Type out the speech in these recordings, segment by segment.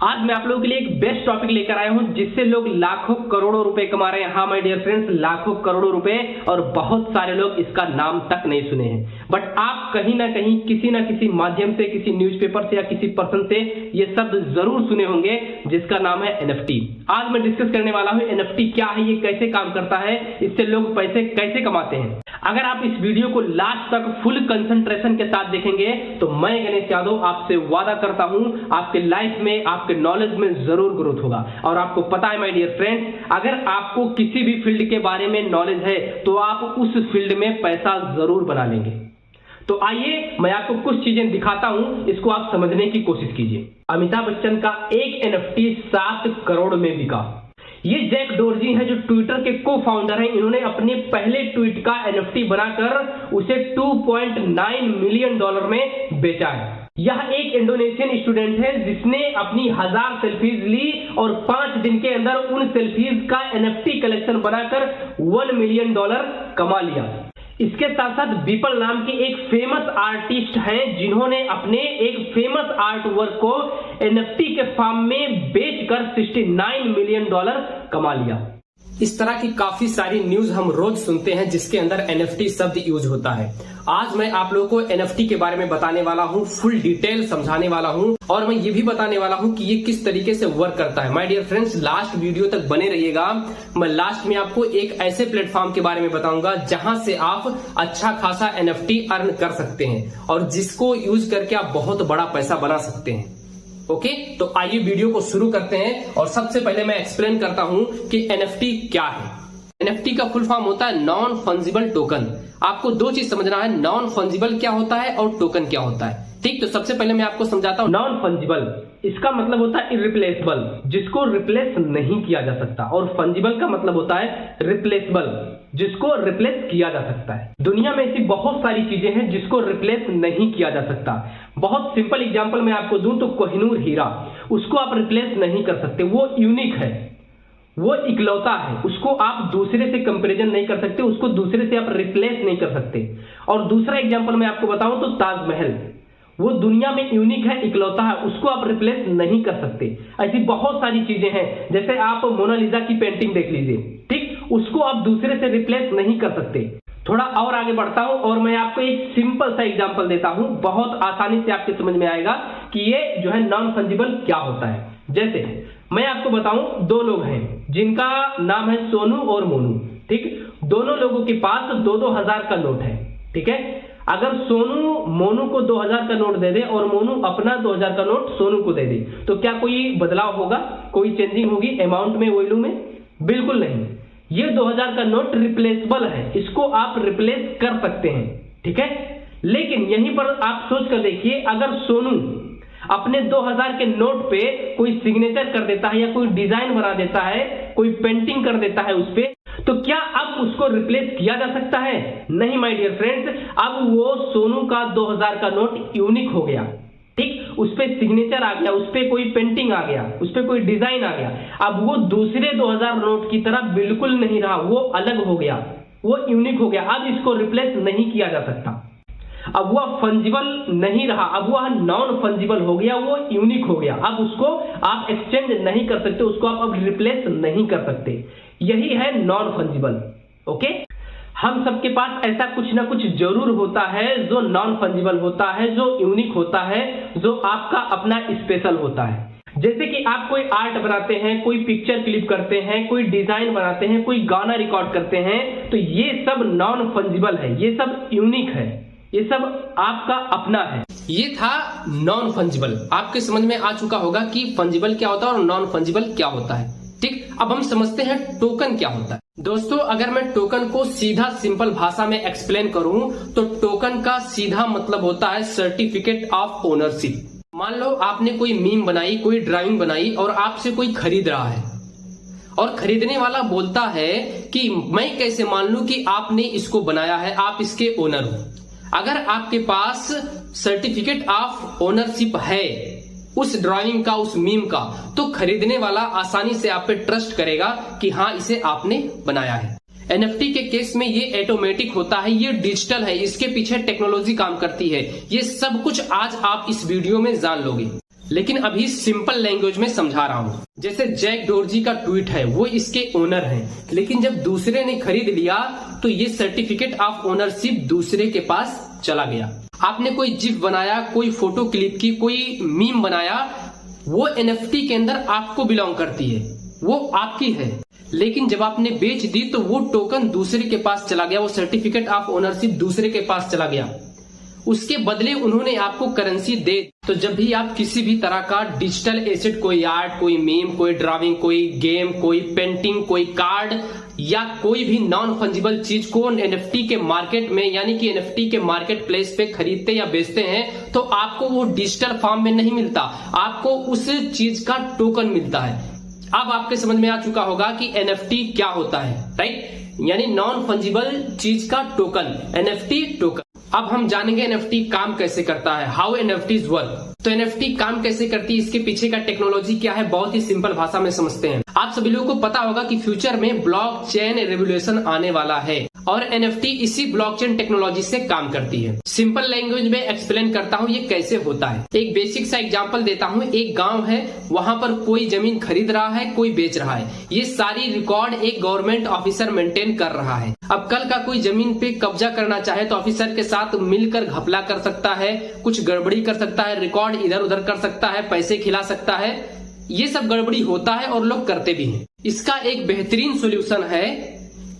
आज मैं आप लोगों के लिए एक बेस्ट टॉपिक लेकर आया हूं जिससे लोग लाखों करोड़ों रुपए कमा रहे हैं। हाँ माय डियर फ्रेंड्स, लाखों करोड़ों रुपए, और बहुत सारे लोग इसका नाम तक नहीं सुने हैं। बट आप कहीं ना कहीं किसी ना किसी माध्यम से, किसी न्यूज़पेपर से या किसी पर्सन से ये शब्द जरूर सुने होंगे जिसका नाम है एनएफटी। आज मैं डिस्कस करने वाला हूं एनएफटी क्या है, ये कैसे काम करता है, इससे लोग पैसे कैसे कमाते हैं। अगर आप इस वीडियो को लास्ट तक फुल कंसंट्रेशन के साथ देखेंगे तो मैं गणेश यादव आपसे वादा करता हूं आपके लाइफ में, आपके नॉलेज में जरूर ग्रोथ होगा। और आपको पता है माय डियर फ्रेंड्स, अगर आपको किसी भी फील्ड के बारे में नॉलेज है तो आप उस फील्ड में पैसा जरूर बना लेंगे। तो आइए मैं आपको कुछ चीजें दिखाता हूं, इसको आप समझने की कोशिश कीजिए। अमिताभ बच्चन का एक एनएफटी 7 करोड़ में बिका। ये जैक डोरजी हैं जो ट्विटर के को फाउंडर हैं। इन्होंने अपने पहले ट्वीट का एनएफटी बनाकर उसे $2.9 मिलियन में बेचा है। यह एक इंडोनेशियन स्टूडेंट है जिसने अपनी 1000 सेल्फीज ली और 5 दिन के अंदर उन सेल्फीज का एनएफटी कलेक्शन बनाकर $1 मिलियन कमा लिया। इसके साथ साथ बीपल नाम के एक फेमस आर्टिस्ट हैं जिन्होंने अपने एक फेमस आर्ट वर्क को एनएफटी के फॉर्म में बेचकर $69 मिलियन कमा लिया। इस तरह की काफी सारी न्यूज हम रोज सुनते हैं जिसके अंदर एनएफटी शब्द यूज होता है। आज मैं आप लोगों को एनएफटी के बारे में बताने वाला हूं, फुल डिटेल समझाने वाला हूं, और मैं ये भी बताने वाला हूं कि ये किस तरीके से वर्क करता है। My dear friends, last video तक बने रहिएगा। मैं लास्ट में आपको एक ऐसे प्लेटफॉर्म के बारे में बताऊंगा जहां से आप अच्छा खासा एनएफटी अर्न कर सकते हैं और जिसको यूज करके आप बहुत बड़ा पैसा बना सकते हैं। ओके, तो आइए वीडियो को शुरू करते हैं। और सबसे पहले मैं एक्सप्लेन करता हूं कि एनएफटी क्या है। एनएफटी का फुल फॉर्म होता है नॉन फंजिबल टोकन। आपको दो चीज समझना है, नॉन फंजिबल क्या होता है और टोकन क्या होता है। ठीक, तो सबसे पहले मैं आपको समझाता हूं। नॉन फंजिबल इसका मतलब होता है इरिप्लेसेबल, जिसको रिप्लेस नहीं किया जा सकता, और फंजिबल का मतलब होता है रिप्लेसेबल, जिसको रिप्लेस किया जा सकता है। दुनिया में ऐसी बहुत सारी चीजें हैं जिसको रिप्लेस नहीं किया जा सकता। बहुत सिंपल एग्जांपल मैं आपको दूं तो कोहिनूर हीरा, उसको आप रिप्लेस नहीं कर सकते, वो यूनिक है, वो इकलौता है, उसको आप दूसरे से कंपैरिजन नहीं कर सकते, उसको दूसरे से आप रिप्लेस नहीं कर सकते। और दूसरा एग्जांपल मैं आपको बताऊं तो ताजमहल, वो दुनिया में यूनिक है, इकलौता है, उसको आप रिप्लेस नहीं कर सकते। ऐसी बहुत सारी चीजें हैं, जैसे आप मोनालिसा की पेंटिंग देख लीजिए, ठीक, उसको आप दूसरे से रिप्लेस नहीं कर सकते। थोड़ा और आगे बढ़ता हूं और मैं आपको एक सिंपल सा एग्जांपल देता हूं, बहुत आसानी से आपके समझ में आएगा कि ये जो है नॉन फंजिबल क्या होता है। जैसे मैं आपको बताऊं, दो लोग हैं जिनका नाम है सोनू और मोनू, ठीक, दोनों लोगों के पास 2-2 हजार का नोट है, ठीक है। अगर सोनू मोनू को 2000 का नोट दे दे और मोनू अपना 2000 का नोट सोनू को दे दे, तो क्या कोई बदलाव होगा, कोई चेंजिंग होगी अमाउंट में, वैल्यू में? बिल्कुल नहीं। ये 2000 का नोट रिप्लेसेबल है, इसको आप रिप्लेस कर सकते हैं, ठीक है। लेकिन यहीं पर आप सोच कर देखिए, अगर सोनू अपने 2000 के नोट पे कोई सिग्नेचर कर देता है या कोई डिजाइन बना देता है, कोई पेंटिंग कर देता है उस पे, तो क्या अब उसको रिप्लेस किया जा सकता है? नहीं माय डियर फ्रेंड्स, अब वो सोनू का 2000 का नोट यूनिक हो गया, ठीक, उस पे सिग्नेचर आ गया, उस पे कोई पेंटिंग आ गया, उस पे कोई डिजाइन आ गया। अब वो दूसरे 2000 नोट की तरह बिल्कुल नहीं रहा, वो अलग हो गया, वो यूनिक हो गया। अब इसको रिप्लेस नहीं किया जा सकता, अब वह फंजिबल नहीं रहा, अब वह नॉन फंजिबल हो गया, वो यूनिक हो गया। अब उसको आप एक्सचेंज नहीं कर सकते, उसको आप अब रिप्लेस नहीं कर सकते। यही है नॉन फंजिबल। ओके, हम सबके पास ऐसा कुछ ना कुछ जरूर होता है जो नॉन फंजिबल होता है, जो यूनिक होता है, जो आपका अपना स्पेशल होता है। जैसे कि आप कोई आर्ट बनाते हैं, कोई पिक्चर क्लिप करते हैं, कोई डिजाइन बनाते हैं, कोई गाना रिकॉर्ड करते हैं, तो ये सब नॉन फंजिबल है, ये सब यूनिक है, ये सब आपका अपना है। ये था नॉन फंजिबल। आपके समझ में आ चुका होगा कि फंजिबल क्या होता है और नॉन फंजिबल क्या होता है, ठीक। अब हम समझते हैं टोकन क्या होता है। दोस्तों, अगर मैं टोकन को सीधा सिंपल भाषा में एक्सप्लेन करूं तो टोकन का सीधा मतलब होता है सर्टिफिकेट ऑफ ओनरशिप। मान लो आपने कोई मीम बनाई, कोई ड्राइंग बनाई और आपसे कोई खरीद रहा है, और खरीदने वाला बोलता है कि मैं कैसे मान लूं कि आपने इसको बनाया है, आप इसके ओनर हो। अगर आपके पास सर्टिफिकेट ऑफ ओनरशिप है उस ड्राइंग का, उस मीम का, तो खरीदने वाला आसानी से आप पे ट्रस्ट करेगा कि हाँ, इसे आपने बनाया है। एनएफटी के केस में ये ऑटोमेटिक होता है, ये डिजिटल है, इसके पीछे टेक्नोलॉजी काम करती है। ये सब कुछ आज आप इस वीडियो में जान लोगे। लेकिन अभी सिंपल लैंग्वेज में समझा रहा हूं। जैसे जैक डोरजी का ट्वीट है, वो इसके ओनर हैं, लेकिन जब दूसरे ने खरीद लिया तो ये सर्टिफिकेट ऑफ ओनरशिप दूसरे के पास चला गया। आपने कोई जिफ बनाया, कोई फोटो क्लिप की, कोई मीम बनाया, वो एनएफटी के अंदर आपको बिलोंग करती है, वो आपकी है। लेकिन जब आपने बेच दी तो वो टोकन दूसरे के पास चला गया, वो सर्टिफिकेट ऑफ ओनरशिप दूसरे के पास चला गया। उसके बदले उन्होंने आपको करेंसी दे। तो जब भी आप किसी भी तरह का डिजिटल एसेट, कोई आर्ट, कोई मीम, कोई ड्राइंग, कोई गेम, कोई पेंटिंग, कोई कार्ड या कोई भी नॉन फंजिबल चीज को एनएफटी के मार्केट में यानी कि एनएफटी के मार्केट प्लेस पे खरीदते या बेचते हैं तो आपको वो डिजिटल फॉर्म में नहीं मिलता, आपको उस चीज का टोकन मिलता है। अब आपके समझ में आ चुका होगा कि एनएफटी क्या होता है, राइट? यानी नॉन फंजिबल चीज का टोकन, एनएफटी टोकन। अब हम जानेंगे एनएफटी काम कैसे करता है, हाउ एनएफटीज वर्क। तो एनएफटी काम कैसे करती है, इसके पीछे का टेक्नोलॉजी क्या है, बहुत ही सिंपल भाषा में समझते हैं। आप सभी लोगों को पता होगा कि फ्यूचर में ब्लॉकचेन रेवोल्यूशन आने वाला है और एनएफटी इसी ब्लॉकचेन टेक्नोलॉजी से काम करती है। सिंपल लैंग्वेज में एक्सप्लेन करता हूँ ये कैसे होता है। एक बेसिक सा एग्जांपल देता हूँ। एक गांव है, वहां पर कोई जमीन खरीद रहा है, कोई बेच रहा है। ये सारी रिकॉर्ड एक गवर्नमेंट ऑफिसर मेंटेन कर रहा है। अब कल का कोई जमीन पे कब्जा करना चाहे तो ऑफिसर के साथ मिलकर घपला कर सकता है, कुछ गड़बड़ी कर सकता है, रिकॉर्ड इधर उधर कर सकता है, पैसे खिला सकता है। ये सब गड़बड़ी होता है और लोग करते भी हैं। इसका एक बेहतरीन सॉल्यूशन है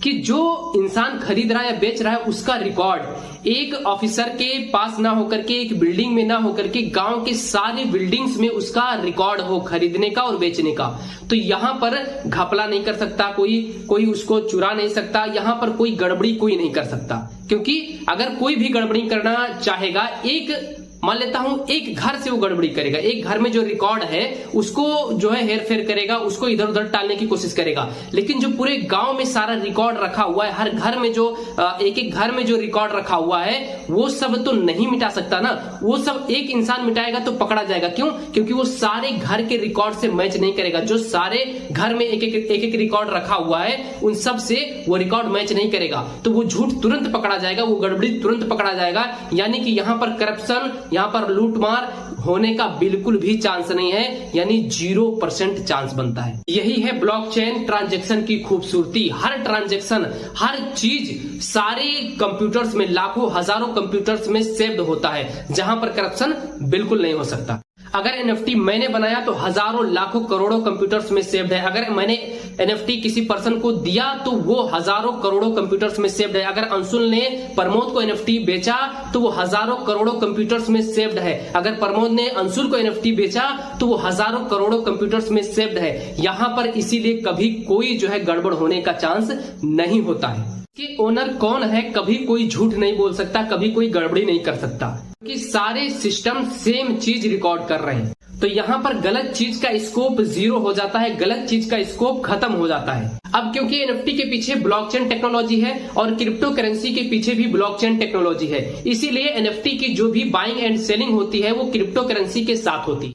कि जो इंसान खरीद रहा है या बेच रहा है उसका रिकॉर्ड एक ऑफिसर के पास ना होकर के, एक बिल्डिंग में ना होकर के, गांव के सारी बिल्डिंग्स में उसका रिकॉर्ड हो खरीदने का और बेचने का। तो यहाँ पर घपला नहीं कर सकता कोई उसको चुरा नहीं सकता, यहाँ पर कोई गड़बड़ी कोई नहीं कर सकता। क्योंकि अगर कोई भी गड़बड़ी करना चाहेगा, एक मान लेता हूं एक घर से वो गड़बड़ी करेगा, एक घर में जो रिकॉर्ड है उसको जो है हेर फेर करेगा, उसको इधर उधर टालने की कोशिश करेगा। लेकिन जो पूरे गांव में सारा रिकॉर्ड रखा हुआ है, हर घर में जो एक एक घर में जो रिकॉर्ड रखा हुआ है वो सब तो नहीं मिटा सकता ना। वो सब एक इंसान मिटाएगा तो पकड़ा जाएगा। क्यों? क्योंकि वो सारे घर के रिकॉर्ड से मैच नहीं करेगा। जो सारे घर में एक एक रिकॉर्ड रखा हुआ है उन सब से वो रिकॉर्ड मैच नहीं करेगा, तो वो झूठ तुरंत पकड़ा जाएगा, वो गड़बड़ी तुरंत पकड़ा जाएगा। यानी कि यहाँ पर करप्शन, यहाँ पर लूटमार होने का बिल्कुल भी चांस नहीं है, यानी 0% चांस बनता है। यही है ब्लॉकचेन ट्रांजैक्शन की खूबसूरती। हर ट्रांजैक्शन, हर चीज सारे कंप्यूटर्स में, लाखों हजारों कंप्यूटर्स में सेव्ड होता है, जहां पर करप्शन बिल्कुल नहीं हो सकता। अगर एनएफटी मैंने बनाया तो हजारों लाखों करोड़ों कंप्यूटर्स में सेव्ड है। अगर मैंने एनएफटी किसी पर्सन को दिया तो वो हजारों करोड़ों कंप्यूटर्स में सेव्ड है। अगर अंशुल ने प्रमोद को एनएफटी बेचा तो वो हजारों करोड़ों कंप्यूटर्स में सेव्ड है। अगर प्रमोद ने अंशुल को एनएफटी बेचा तो वो हजारों करोड़ों कंप्यूटर्स में सेव्ड है। यहां पर इसीलिए कभी कोई जो है गड़बड़ होने का चांस नहीं होता है। कि ओनर कौन है, कभी कोई झूठ नहीं बोल सकता, कभी कोई गड़बड़ी नहीं कर सकता, क्योंकि सारे सिस्टम सेम चीज रिकॉर्ड कर रहे हैं। तो यहाँ पर गलत चीज का स्कोप 0 हो जाता है, गलत चीज का स्कोप खत्म हो जाता है। अब क्योंकि एनएफटी के पीछे ब्लॉकचेन टेक्नोलॉजी है और क्रिप्टो करेंसी के पीछे भी ब्लॉकचेन टेक्नोलॉजी है, इसीलिए एनएफटी की जो भी बाइंग एंड सेलिंग होती है वो क्रिप्टो करेंसी के साथ होती है।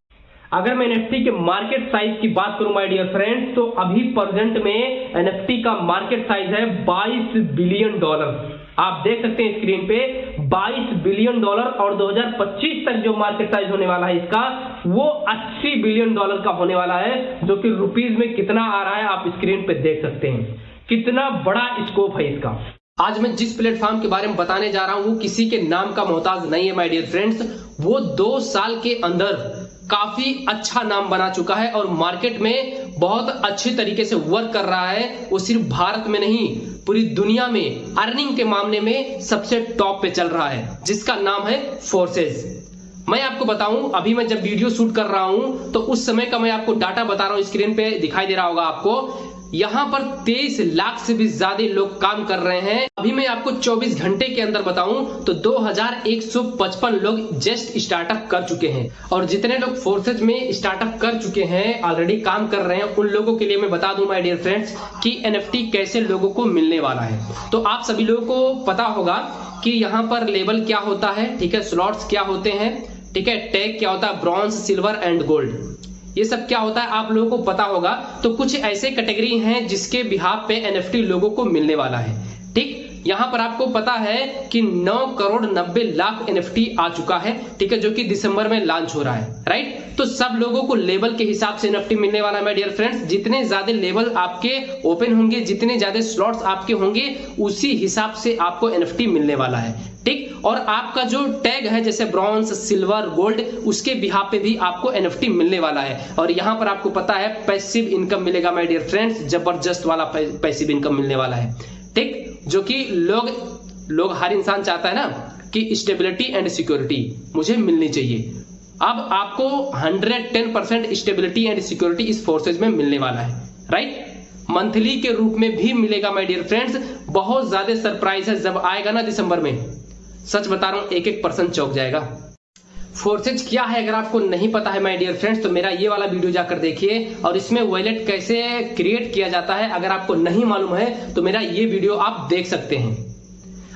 अगर मैं एनएफटी के मार्केट साइज की बात करूं माय डियर फ्रेंड्स, तो अभी प्रेजेंट में एनएफटी का मार्केट साइज है $22 बिलियन। आप देख सकते हैं स्क्रीन पे $22 बिलियन, और 2025 तक जो मार्केट साइज होने वाला है इसका वो $80 बिलियन का होने वाला है, जो कि रुपीज में कितना आ रहा है आप स्क्रीन पे देख सकते हैं। कितना बड़ा स्कोप है इसका। आज मैं जिस प्लेटफॉर्म के बारे में बताने जा रहा हूं वो किसी के नाम का मोहताज नहीं है माय डियर फ्रेंड्स। वो 2 साल के अंदर काफी अच्छा नाम बना चुका है और मार्केट में बहुत अच्छे तरीके से वर्क कर रहा है। वो सिर्फ भारत में नहीं, पूरी दुनिया में अर्निंग के मामले में सबसे टॉप पे चल रहा है, जिसका नाम है फोर्सेस। मैं आपको बताऊं, अभी मैं जब वीडियो शूट कर रहा हूं तो उस समय का मैं आपको डाटा बता रहा हूं, स्क्रीन पे दिखाई दे रहा होगा आपको। यहाँ पर 23 लाख से भी ज्यादा लोग काम कर रहे हैं। अभी मैं आपको 24 घंटे के अंदर बताऊं तो 2155 लोग जस्ट स्टार्टअप कर चुके हैं। और जितने लोग फोर्सेज में स्टार्टअप कर चुके हैं, ऑलरेडी काम कर रहे हैं, उन लोगों के लिए मैं बता दूं माय डियर फ्रेंड्स कि एनएफटी कैसे लोगों को मिलने वाला है। तो आप सभी लोगों को पता होगा कि यहाँ पर लेवल क्या होता है, ठीक है, स्लॉट्स क्या होते हैं, ठीक है, टैग क्या होता है, ब्रॉन्ज, सिल्वर एंड गोल्ड, ये सब क्या होता है आप लोगों को पता होगा। तो कुछ ऐसे कैटेगरी हैं जिसके बिहाफ पे एनएफटी लोगों को मिलने वाला है। ठीक, यहाँ पर आपको पता है कि 9 करोड़ 90 लाख एनएफटी आ चुका है, ठीक है, जो कि दिसंबर में लॉन्च हो रहा है, राइट। तो सब लोगों को लेवल के हिसाब से एनएफटी मिलने वाला है माय डियर फ्रेंड्स। जितने ज्यादा लेवल आपके ओपन होंगे, जितने ज्यादा स्लॉट्स आपके होंगे, उसी हिसाब से आपको एनएफटी मिलने वाला है, ठीक। और आपका जो टैग है जैसे ब्रॉन्ज, सिल्वर, गोल्ड, उसके बिहाफ पे भी आपको एनएफटी मिलने वाला है। और यहां पर आपको पता है पैसिव इनकम मिलेगा माय डियर फ्रेंड्स, जबरदस्त वाला पैसिव इनकम मिलने वाला है, ठीक। जो कि लोग हर इंसान चाहता है ना कि स्टेबिलिटी एंड सिक्योरिटी मुझे मिलनी चाहिए। अब आपको 110% स्टेबिलिटी एंड सिक्योरिटी इस फोर्सेज में मिलने वाला है, राइट। मंथली के रूप में भी मिलेगा माय डियर फ्रेंड्स। बहुत ज्यादा सरप्राइज है जब आएगा ना दिसंबर में, सच बता रहा हूं, 1-1% चौंक जाएगा। फोर्सेज क्या है अगर आपको नहीं पता है माय डियर फ्रेंड्स तो मेरा ये वाला वीडियो जाकर देखिए, और इसमें वॉलेट कैसे क्रिएट किया जाता है अगर आपको नहीं मालूम है तो मेरा ये वीडियो आप देख सकते हैं।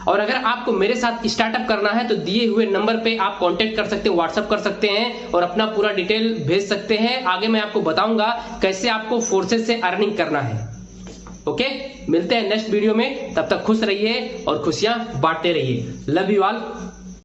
और अगर आपको मेरे साथ स्टार्टअप करना है तो दिए हुए नंबर पे आप कांटेक्ट कर सकते हैं, व्हाट्सअप कर सकते हैं और अपना पूरा डिटेल भेज सकते हैं। आगे मैं आपको बताऊंगा कैसे आपको फोर्सेज से अर्निंग करना है। ओके, मिलते हैं नेक्स्ट वीडियो में, तब तक खुश रहिए और खुशियां बांटते रहिए। Love you all.